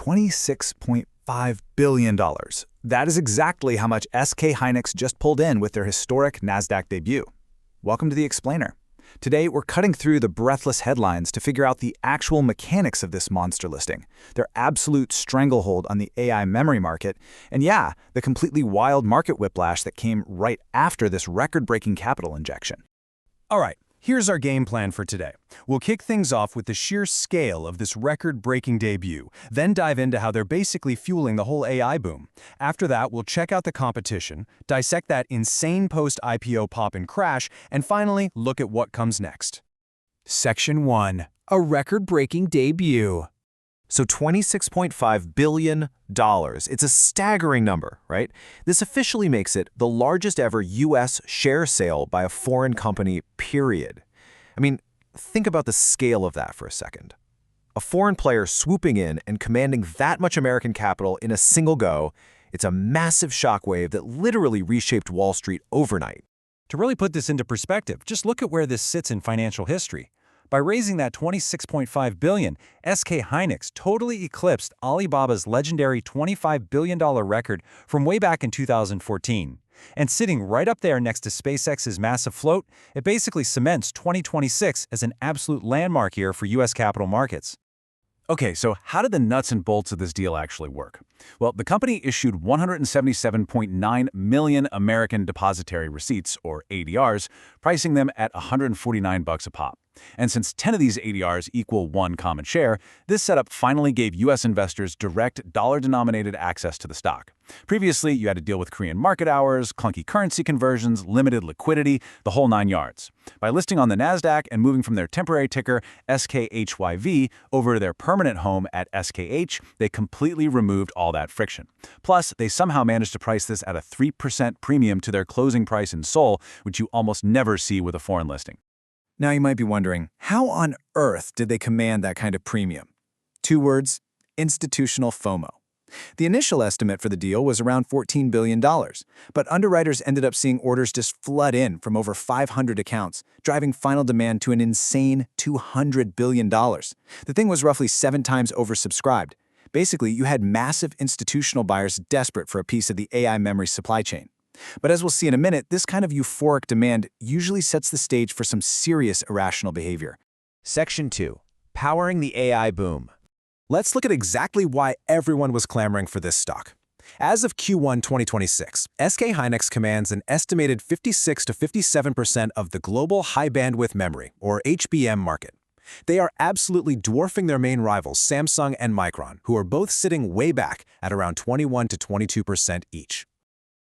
$26.5 billion. That is exactly how much SK Hynix just pulled in with their historic NASDAQ debut. Welcome to The Explainer. Today, we're cutting through the breathless headlines to figure out the actual mechanics of this monster listing, their absolute stranglehold on the AI memory market, and yeah, the completely wild market whiplash that came right after this record-breaking capital injection. All right, here's our game plan for today. We'll kick things off with the sheer scale of this record-breaking debut, then dive into how they're basically fueling the whole AI boom. After that, we'll check out the competition, dissect that insane post-IPO pop and crash, and finally, look at what comes next. Section 1. A record-breaking debut. So $26.5 billion. It's a staggering number, right? This officially makes it the largest ever U.S. share sale by a foreign company, period. I mean, think about the scale of that for a second. A foreign player swooping in and commanding that much American capital in a single go, it's a massive shockwave that literally reshaped Wall Street overnight. To really put this into perspective, just look at where this sits in financial history. By raising that $26.5 billion, SK Hynix totally eclipsed Alibaba's legendary $25 billion record from way back in 2014. And sitting right up there next to SpaceX's massive float, it basically cements 2026 as an absolute landmark year for U.S. capital markets. Okay, so how did the nuts and bolts of this deal actually work? Well, the company issued 177.9 million American Depositary Receipts, or ADRs, pricing them at $149 a pop. And since 10 of these ADRs equal one common share, this setup finally gave U.S. investors direct dollar-denominated access to the stock. Previously, you had to deal with Korean market hours, clunky currency conversions, limited liquidity, the whole nine yards. By listing on the NASDAQ and moving from their temporary ticker SKHYV over to their permanent home at SKH, they completely removed all that friction. Plus, they somehow managed to price this at a 3% premium to their closing price in Seoul, which you almost never see with a foreign listing. Now you might be wondering, how on earth did they command that kind of premium? Two words: institutional FOMO. The initial estimate for the deal was around $14 billion, but underwriters ended up seeing orders just flood in from over 500 accounts, driving final demand to an insane $200 billion. The thing was roughly 7 times oversubscribed. Basically, you had massive institutional buyers desperate for a piece of the AI memory supply chain. But as we'll see in a minute, this kind of euphoric demand usually sets the stage for some serious irrational behavior. Section 2. Powering the AI boom. Let's look at exactly why everyone was clamoring for this stock. As of Q1 2026, SK Hynix commands an estimated 56 to 57% of the global high-bandwidth memory, or HBM market. They are absolutely dwarfing their main rivals, Samsung and Micron, who are both sitting way back at around 21 to 22% each.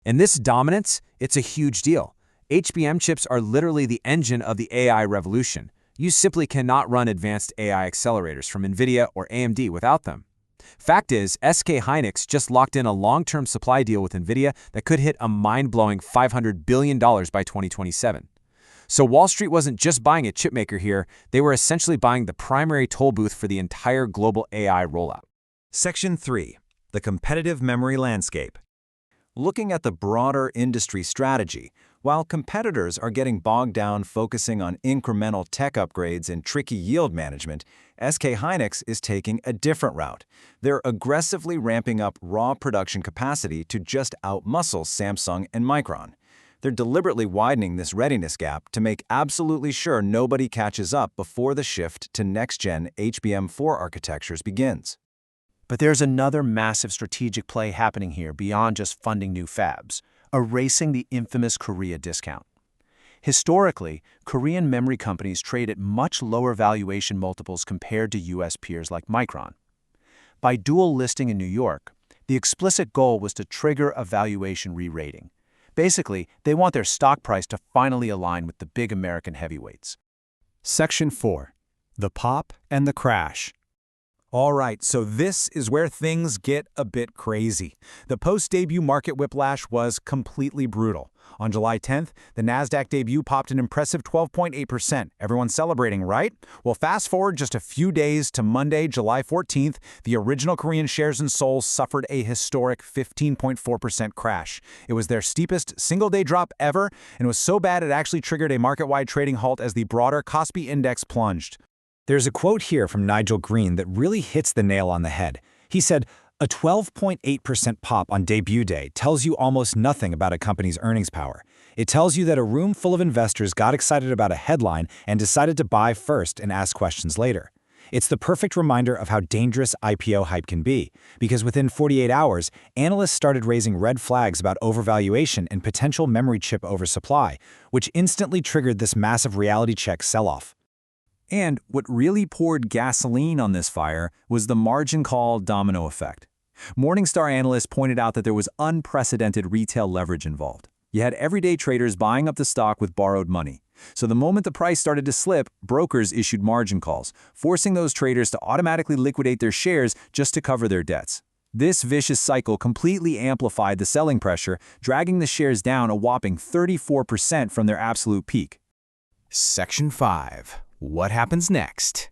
And this dominance, it's a huge deal. HBM chips are literally the engine of the AI revolution. You simply cannot run advanced AI accelerators from NVIDIA or AMD without them. Fact is, SK Hynix just locked in a long-term supply deal with NVIDIA that could hit a mind-blowing $500 billion by 2027. So Wall Street wasn't just buying a chipmaker here, they were essentially buying the primary toll booth for the entire global AI rollout. Section 3. The competitive memory landscape. Looking at the broader industry strategy, while competitors are getting bogged down focusing on incremental tech upgrades and tricky yield management, SK Hynix is taking a different route. They're aggressively ramping up raw production capacity to just outmuscle Samsung and Micron. They're deliberately widening this readiness gap to make absolutely sure nobody catches up before the shift to next-gen HBM4 architectures begins. But there's another massive strategic play happening here beyond just funding new fabs, erasing the infamous Korea discount. Historically, Korean memory companies trade at much lower valuation multiples compared to U.S. peers like Micron. By dual listing in New York, the explicit goal was to trigger a valuation re-rating. Basically, they want their stock price to finally align with the big American heavyweights. Section 4. The pop and the crash. All right, so this is where things get a bit crazy. The post-debut market whiplash was completely brutal. On July 10th, the NASDAQ debut popped an impressive 12.8%. Everyone's celebrating, right? Well, fast forward just a few days to Monday, July 14th, the original Korean shares in Seoul suffered a historic 15.4% crash. It was their steepest single-day drop ever, and it was so bad it actually triggered a market-wide trading halt as the broader Kospi index plunged. There's a quote here from Nigel Green that really hits the nail on the head. He said, a 12.8% pop on debut day tells you almost nothing about a company's earnings power. It tells you that a room full of investors got excited about a headline and decided to buy first and ask questions later. It's the perfect reminder of how dangerous IPO hype can be, because within 48 hours, analysts started raising red flags about overvaluation and potential memory chip oversupply, which instantly triggered this massive reality check sell-off. And what really poured gasoline on this fire was the margin call domino effect. Morningstar analysts pointed out that there was unprecedented retail leverage involved. You had everyday traders buying up the stock with borrowed money. So the moment the price started to slip, brokers issued margin calls, forcing those traders to automatically liquidate their shares just to cover their debts. This vicious cycle completely amplified the selling pressure, dragging the shares down a whopping 34% from their absolute peak. Section 5. What happens next?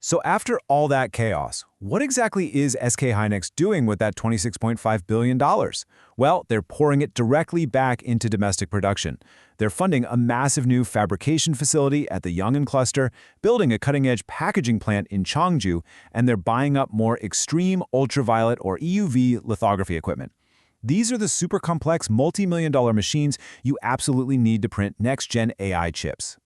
So after all that chaos, what exactly is SK Hynix doing with that $26.5 billion? Well, they're pouring it directly back into domestic production. They're funding a massive new fabrication facility at the Yongin cluster, building a cutting-edge packaging plant in Changju, and they're buying up more extreme ultraviolet or EUV lithography equipment. These are the super complex multi-million-dollar machines you absolutely need to print next-gen AI chips.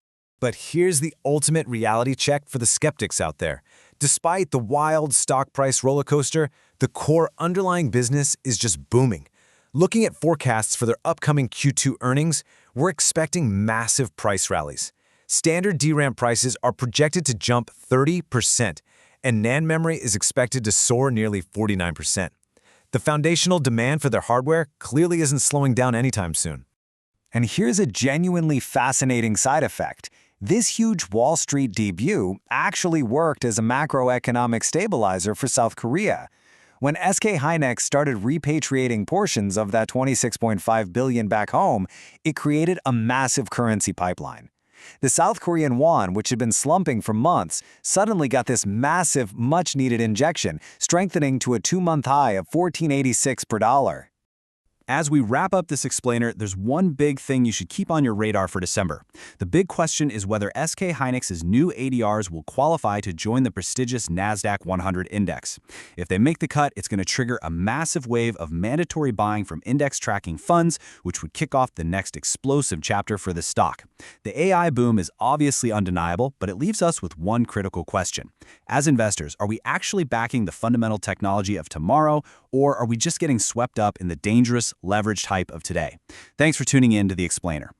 But here's the ultimate reality check for the skeptics out there. Despite the wild stock price roller coaster, the core underlying business is just booming. Looking at forecasts for their upcoming Q2 earnings, we're expecting massive price rallies. Standard DRAM prices are projected to jump 30%, and NAND memory is expected to soar nearly 49%. The foundational demand for their hardware clearly isn't slowing down anytime soon. And here's a genuinely fascinating side effect. This huge Wall Street debut actually worked as a macroeconomic stabilizer for South Korea. When SK Hynix started repatriating portions of that $26.5 billion back home, it created a massive currency pipeline. The South Korean won, which had been slumping for months, suddenly got this massive, much-needed injection, strengthening to a 2-month high of 14.86 per dollar. As we wrap up this explainer, there's one big thing you should keep on your radar for December. The big question is whether SK Hynix's new ADRs will qualify to join the prestigious NASDAQ 100 index. If they make the cut, it's going to trigger a massive wave of mandatory buying from index tracking funds, which would kick off the next explosive chapter for the stock. The AI boom is obviously undeniable, but it leaves us with one critical question. As investors, are we actually backing the fundamental technology of tomorrow, or are we just getting swept up in the dangerous, leveraged hype of today? Thanks for tuning in to The Explainer.